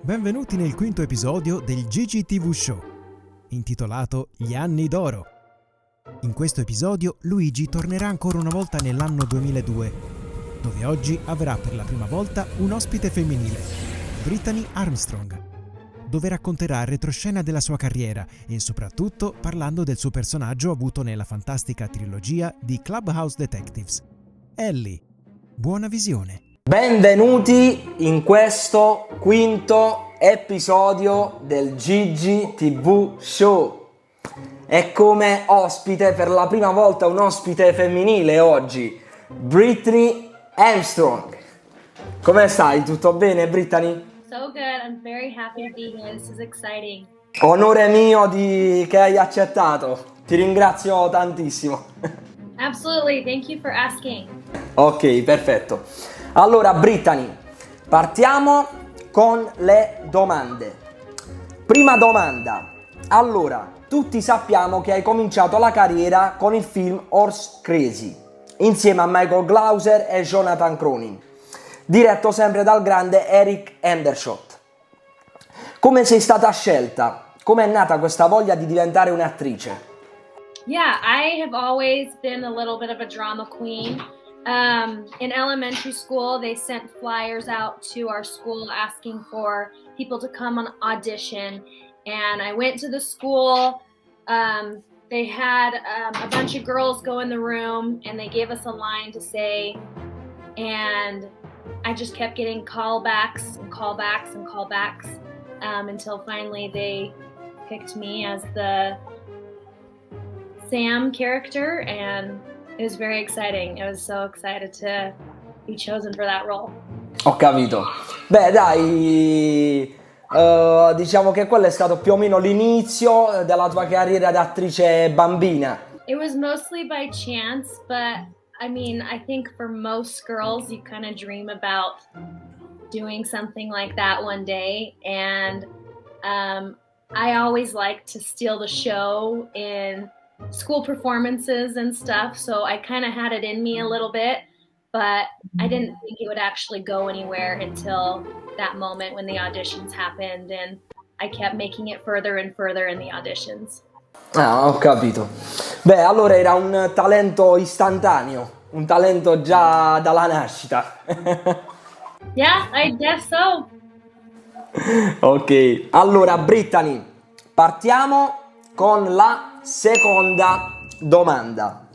Benvenuti nel quinto episodio del GIGI TV Show, intitolato Gli anni d'oro. In questo episodio Luigi tornerà ancora una volta nell'anno 2002, dove oggi avrà per la prima volta un ospite femminile, Brittany Armstrong, dove racconterà il retroscena della sua carriera e soprattutto parlando del suo personaggio avuto nella fantastica trilogia di Clubhouse Detectives. Alli, buona visione! Benvenuti in questo quinto episodio del GIGI TV Show. E come ospite, per la prima volta, un ospite femminile oggi, Brittany Armstrong. Come stai? Tutto bene, Brittany? So good, I'm very happy to be here, this is exciting. Onore mio che hai accettato, ti ringrazio tantissimo. Absolutely, thank you for asking. Ok, perfetto. Allora, Brittany, partiamo con le domande. Prima domanda. Allora, tutti sappiamo che hai cominciato la carriera con il film Horse Crazy, insieme a Michael GLAUSER e JOHNATAN CRONIN, diretto sempre dal grande HENDERSHOT. Come sei stata scelta? Come è nata questa voglia di diventare un'attrice? Yeah, I have always been a little bit of a drama queen. In elementary school, they sent flyers out to our school asking for people to come on audition. And I went to the school. They had a bunch of girls go in the room and they gave us a line to say. And I just kept getting callbacks and callbacks and callbacks until finally they picked me as the Sam character, and it was very exciting. I was so excited to be chosen for that role. Ho capito. Beh, dai, diciamo che quello è stato più o meno l'inizio della tua carriera da attrice bambina. It was mostly by chance, but I mean, I think for most girls, you kind of dream about doing something like that one day, and I always liked to steal the show in school performances and stuff, so I kind of had it in me a little bit, but I didn't think it would actually go anywhere until that moment when the auditions happened, and I kept making it further and further in the auditions. Ah, ho capito. Beh, allora era un talento istantaneo, un talento già dalla nascita. Yeah, I guess so. Ok, allora Brittany, partiamo con la seconda domanda.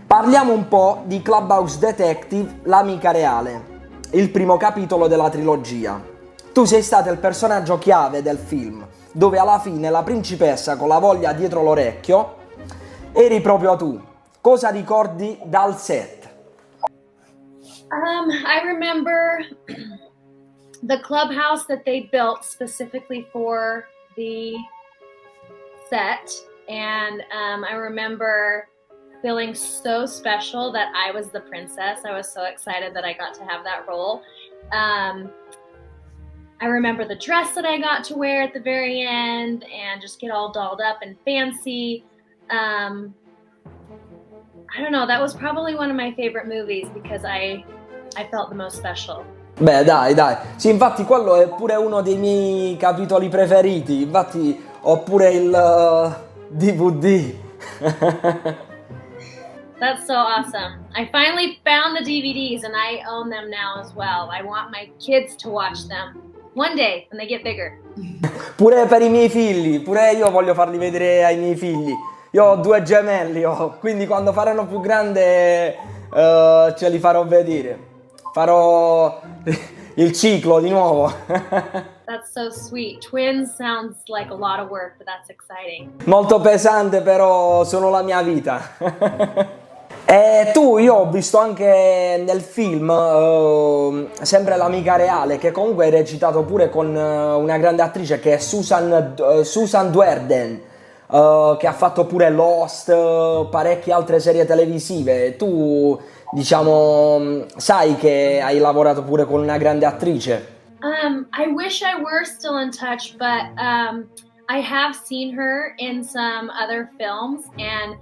Parliamo un po' di Clubhouse Detective, l'amica reale, il primo capitolo della trilogia. Tu sei stata il personaggio chiave del film, dove alla fine la principessa con la voglia dietro l'orecchio eri proprio tu. Cosa ricordi dal set? I remember the clubhouse that they built specifically for the set, and I remember feeling so special that I was the princess. I was so excited that I got to have that role. I remember the dress that I got to wear at the very end and just get all dolled up and fancy. I don't know, that was probably one of my favorite movies because I felt the most special. Beh, dai. Sì, infatti quello è pure uno dei miei capitoli preferiti. Infatti ho pure il DVD. That's so awesome. I finally found the DVDs and I own them now as well. I want my kids to watch them one day when they get bigger. Pure per i miei figli, pure io voglio farli vedere ai miei figli. Io ho 2 gemelli, quindi quando faranno più grande ce li farò vedere. Farò il ciclo di nuovo. That's so sweet. Twins sounds like a lot of work, but that's exciting. Molto pesante, però sono la mia vita. E io ho visto anche nel film sempre l'amica reale, che comunque hai recitato pure con una grande attrice che è Susan Duerden, che ha fatto pure Lost, parecchie altre serie televisive. Tu, diciamo, sai che hai lavorato pure con una grande attrice. I wish I were still in touch, but I have seen her in some other films, and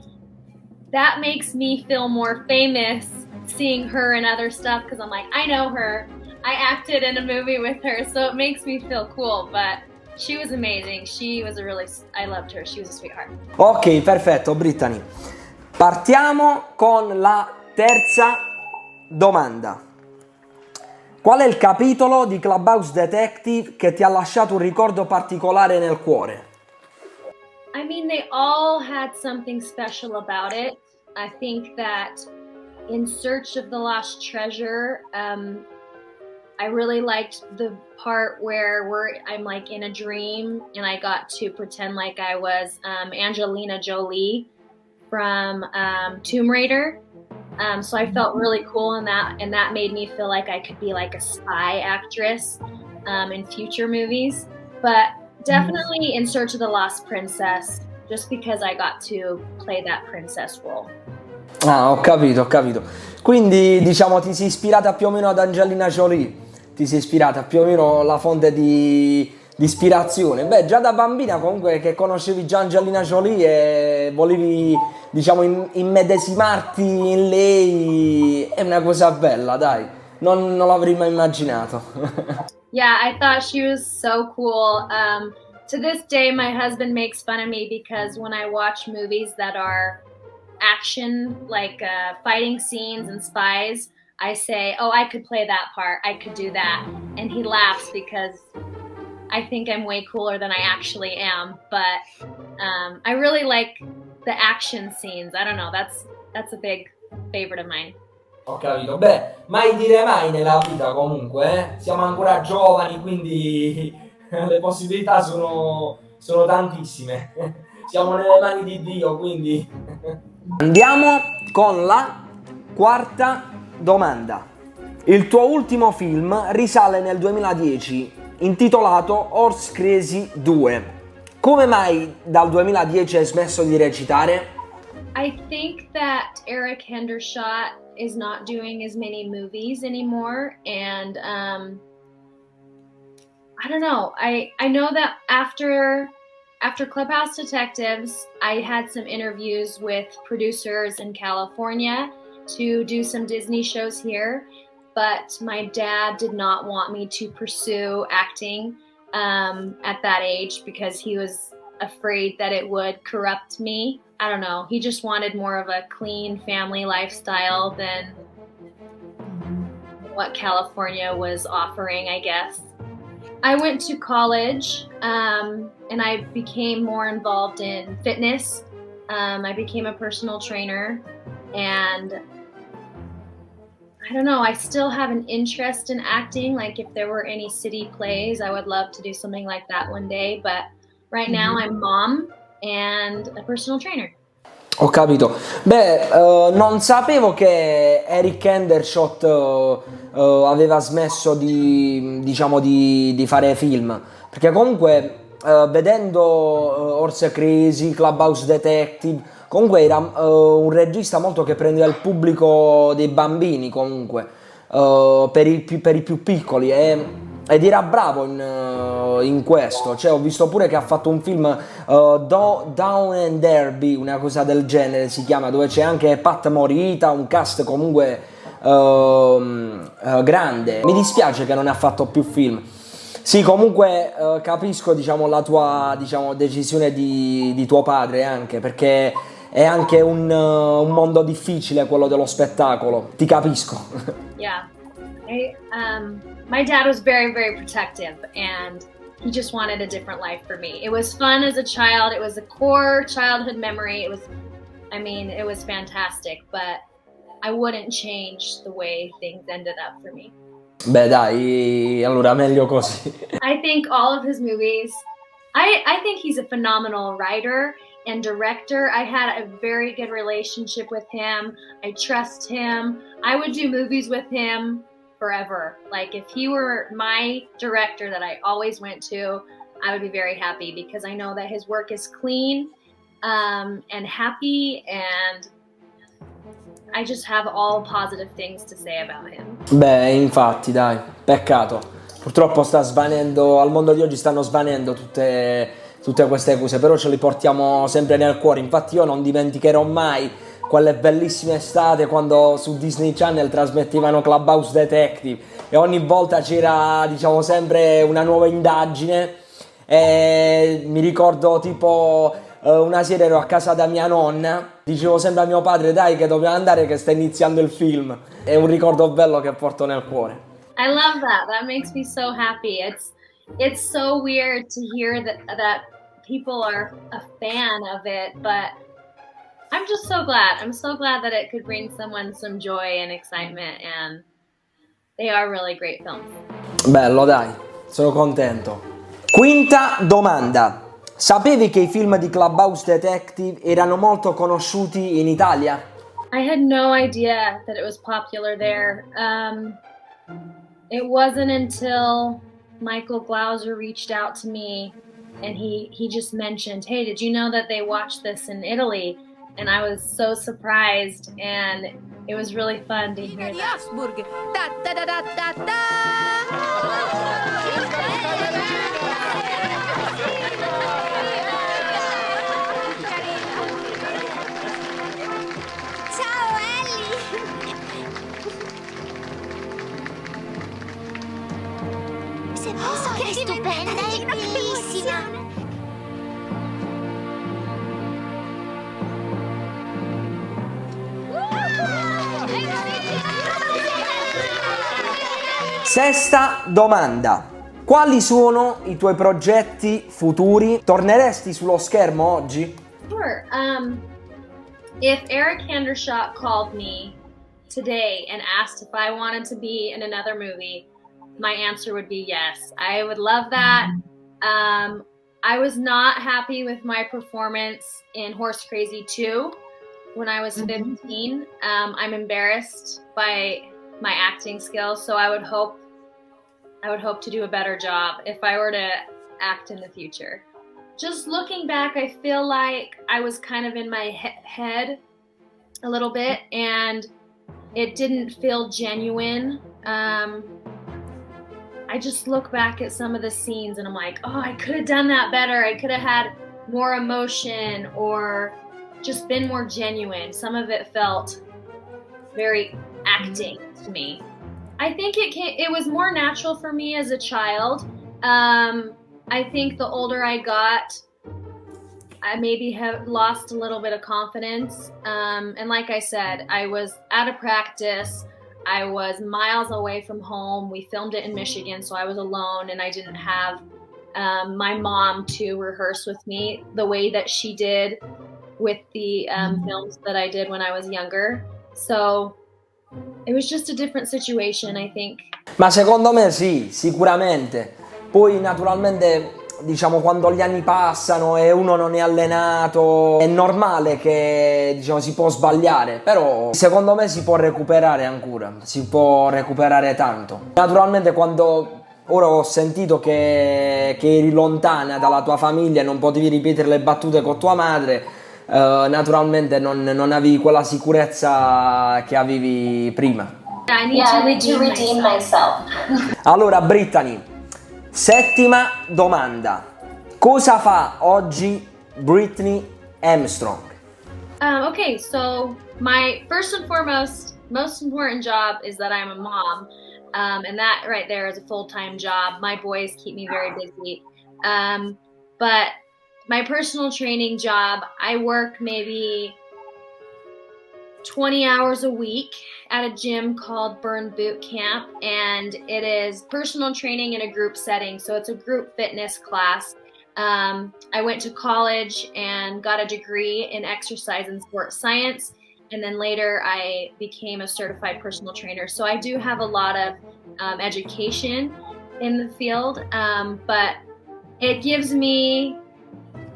that makes me feel more famous seeing her in other stuff because I'm like, I know her. I acted in a movie with her, so it makes me feel cool, but she was amazing. I loved her. She was a sweetheart. Ok, perfetto, Brittany. Partiamo con la terza domanda. Qual è il capitolo di Clubhouse Detective che ti ha lasciato un ricordo particolare nel cuore? I mean, they all had something special about it. I think that in Search of the Lost Treasure, I really liked the part where I'm like in a dream and I got to pretend like I was Angelina Jolie from Tomb Raider. So I felt really cool in that, and that made me feel like I could be like a spy actress in future movies. But definitely in Search of the Lost Princess, just because I got to play that princess role. Ah, ho capito, ho capito. Quindi diciamo ti sei ispirata più o meno ad Angelina Jolie. Ti sei ispirata più o meno la fonte di ispirazione. Beh, già da bambina comunque che conoscevi già Angelina Jolie e volevi, diciamo, immedesimarti in lei, è una cosa bella, dai. Non l'avrei mai immaginato. Yeah, I thought she was so cool. To this day, my husband makes fun of me because when I watch movies that are action, like fighting scenes and spies, I say, oh, I could play that part, I could do that. And he laughs because I think I'm way cooler than I actually am. But I really like the action scenes. I don't know, that's a big favorite of mine. Ho capito. Beh, mai dire mai nella vita comunque, eh? Siamo ancora giovani, quindi le possibilità sono tantissime. Siamo nelle mani di Dio, quindi... Andiamo con la quarta domanda. Il tuo ultimo film risale nel 2010, intitolato Horse Crazy 2. Come mai dal 2010 hai smesso di recitare? I think that Eric Hendershot is not doing as many movies anymore, and I don't know. I know that after Clubhouse Detectives, I had some interviews with producers in California to do some Disney shows here, but my dad did not want me to pursue acting at that age because he was afraid that it would corrupt me. I don't know. He just wanted more of a clean family lifestyle than what California was offering, I guess. I went to college and I became more involved in fitness. I became a personal trainer, and I don't know, I still have an interest in acting. Like if there were any city plays, I would love to do something like that one day. But right now I'm mom and a personal trainer. Ho capito. Beh, non sapevo che Eric Hendershot aveva smesso di fare film, perché comunque vedendo Horse Crazy, Clubhouse Detective, comunque era un regista molto che prendeva il pubblico dei bambini comunque, per i più piccoli, ed era bravo in questo. Cioè, ho visto pure che ha fatto un film Down and Derby, una cosa del genere si chiama, dove c'è anche Pat Morita, un cast comunque grande. Mi dispiace che non ne ha fatto più film. Sì, comunque capisco, diciamo, la tua, diciamo, decisione di tuo padre, anche perché è anche un mondo difficile quello dello spettacolo. Ti capisco. Yeah. My dad was very, very protective, and he just wanted a different life for me. It was fun as a child. It was a core childhood memory. It was fantastic, but I wouldn't change the way things ended up for me. Beh, dai, allora meglio così. I think all of his movies, I think he's a phenomenal writer and director. I had a very good relationship with him. I trust him. I would do movies with him forever. Like if he were my director that I always went to, I would be very happy because I know that his work is clean and happy, and I just have all positive things to say about him. Beh, infatti, dai, peccato. Purtroppo sta svanendo, al mondo di oggi stanno svanendo tutte queste cose, però ce le portiamo sempre nel cuore. Infatti io non dimenticherò mai quelle bellissime estate quando su Disney Channel trasmettevano Clubhouse Detective e ogni volta c'era, diciamo, sempre una nuova indagine. E mi ricordo tipo una sera ero a casa da mia nonna, dicevo sempre a mio padre dai che dobbiamo andare che sta iniziando il film. È un ricordo bello che porto nel cuore. I love that makes me so happy. It's so weird to hear that people are a fan of it, but I'm just so glad. I'm so glad that it could bring someone some joy and excitement, and they are really great films. Bello, dai, sono contento. Quinta domanda. Sapevi che i film di Clubhouse Detective erano molto conosciuti in Italia? I had no idea that it was popular there. It wasn't until Michael Glauser reached out to me and he just mentioned, hey, did you know that they watched this in Italy? And I was so surprised, and it was really fun to hear that. Ciao Alli! Se penso che è stupenda, è bellissima! Sesta domanda. Quali sono i tuoi progetti futuri? Torneresti sullo schermo oggi? Sure. If Eric Hendershot called me today and asked if I wanted to be in another movie, my answer would be yes. I would love that. I was not happy with my performance in Horse Crazy 2 when I was 15. I'm embarrassed by my acting skills, so I would hope to do a better job if I were to act in the future. Just looking back, I feel like I was kind of in my head a little bit, and it didn't feel genuine. I just look back at some of the scenes and I'm like, oh, I could have done that better. I could have had more emotion or just been more genuine. Some of it felt very acting to me. I think it was more natural for me as a child. I think the older I got, I maybe have lost a little bit of confidence. And like I said, I was out of practice. I was miles away from home. We filmed it in Michigan, so I was alone and I didn't have my mom to rehearse with me the way that she did with the films that I did when I was younger. So it was just a different situation, I think. Ma secondo me sì, sicuramente. Poi naturalmente, diciamo, quando gli anni passano e uno non è allenato, è normale che, diciamo, si può sbagliare, però secondo me si può recuperare ancora, si può recuperare tanto. Naturalmente quando ora ho sentito che eri lontana dalla tua famiglia e non potevi ripetere le battute con tua madre, naturalmente non avevi quella sicurezza che avevi prima. I need to redeem myself. Allora Brittany, settima domanda. Cosa fa oggi Brittany Armstrong? Okay, so my first and foremost, most important job is that I'm a mom. And that right there is a full-time job. My boys keep me very busy. But my personal training job, I work maybe 20 hours a week at a gym called Burn Boot Camp, and it is personal training in a group setting, so it's a group fitness class. I went to college and got a degree in exercise and sports science, and then later I became a certified personal trainer. So I do have a lot of education in the field, but it gives me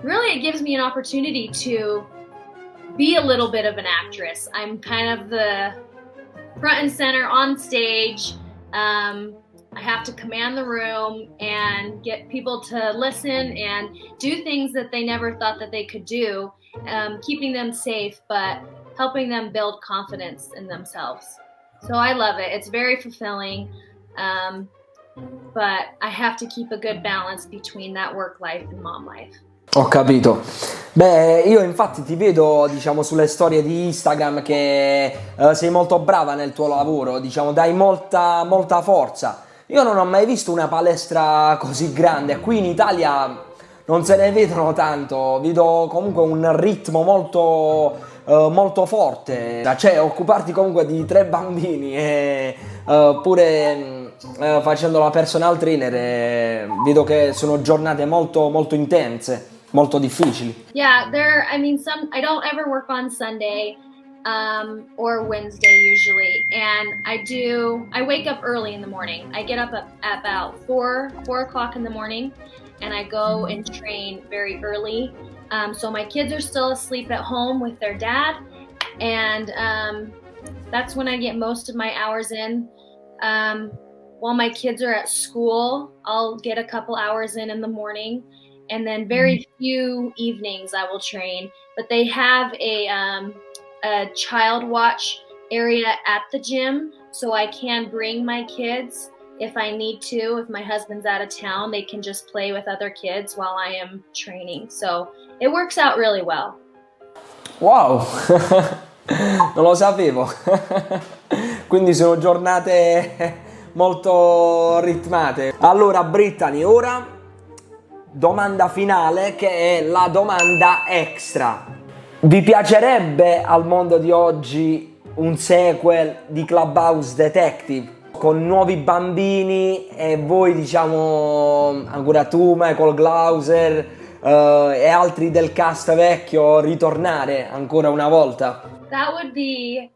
an opportunity to be a little bit of an actress. I'm kind of the front and center on stage. I have to command the room and get people to listen and do things that they never thought that they could do, keeping them safe, but helping them build confidence in themselves. So I love it. It's very fulfilling, but I have to keep a good balance between that work life and mom life. Ho capito. Beh, io infatti ti vedo, diciamo, sulle storie di Instagram che sei molto brava nel tuo lavoro, diciamo, dai molta forza. Io non ho mai visto una palestra così grande, qui in Italia non se ne vedono tanto, vedo comunque un ritmo molto forte, cioè occuparti comunque di 3 bambini e pure facendo la personal trainer, vedo che sono giornate molto intense. Molto difficili. Yeah, I mean, I don't ever work on Sunday or Wednesday usually. And I wake up early in the morning. I get up at about 4 o'clock in the morning and I go and train very early. So my kids are still asleep at home with their dad. And that's when I get most of my hours in. While my kids are at school, I'll get a couple hours in the morning. And then very few evenings I will train, but they have a child watch area at the gym, so I can bring my kids if I need to. If my husband's out of town, they can just play with other kids while I am training. So it works out really well. Wow, non lo sapevo. Quindi sono giornate molto ritmate. Allora Brittany, ora domanda finale, che è la domanda extra. Vi piacerebbe al mondo di oggi un sequel di Clubhouse Detective con nuovi bambini e voi, diciamo, ancora tu, Michael Glauser e altri del cast vecchio, ritornare ancora una volta? That would be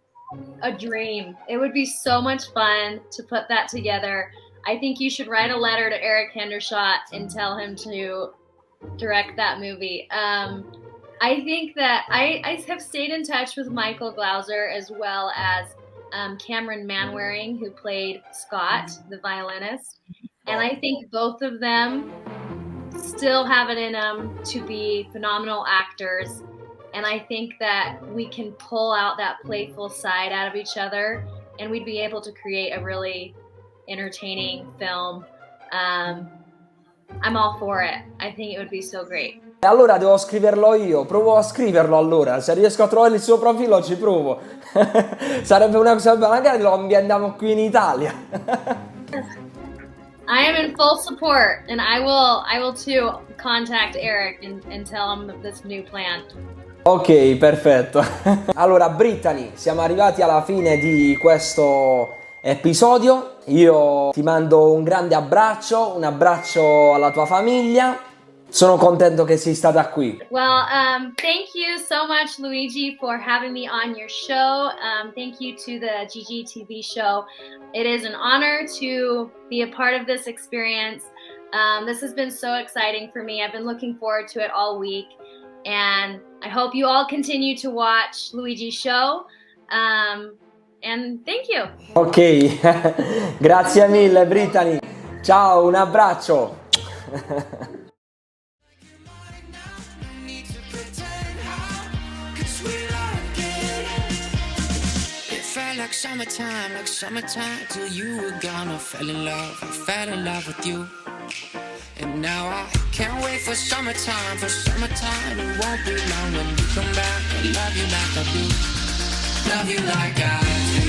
a dream. It would be so much fun to put that together. I think you should write a letter to Eric Hendershot and tell him to direct that movie. I think that I have stayed in touch with Michael Glauser as well as Cameron Manwaring, who played Scott, the violinist. And I think both of them still have it in them to be phenomenal actors. And I think that we can pull out that playful side out of each other and we'd be able to create a really entertaining film. I'm all for it. I think it would be so great. Allora devo scriverlo io, provo a scriverlo allora, se riesco a trovare il suo profilo ci provo. Sarebbe una cosa bella, magari lo ambientiamo qui in Italia. I am in full support and I will too contact Eric and tell him of this new plan. Ok, perfetto. Allora Brittany, siamo arrivati alla fine di questo episodio. Io ti mando un grande abbraccio, un abbraccio alla tua famiglia. Sono contento che sei stata qui. Well, thank you so much, Luigi, for having me on your show. Thank you to the GIGI TV show. It is an honor to be a part of this experience. This has been so exciting for me. I've been looking forward to it all week. And I hope you all continue to watch Luigi's show. And thank you. Ok, grazie mille Brittany. Ciao, un abbraccio. Like summertime till you were gone. I fell in love with you. And now I can't wait for summertime. It won't be long when you come back. I love you like I do. Love you like I do.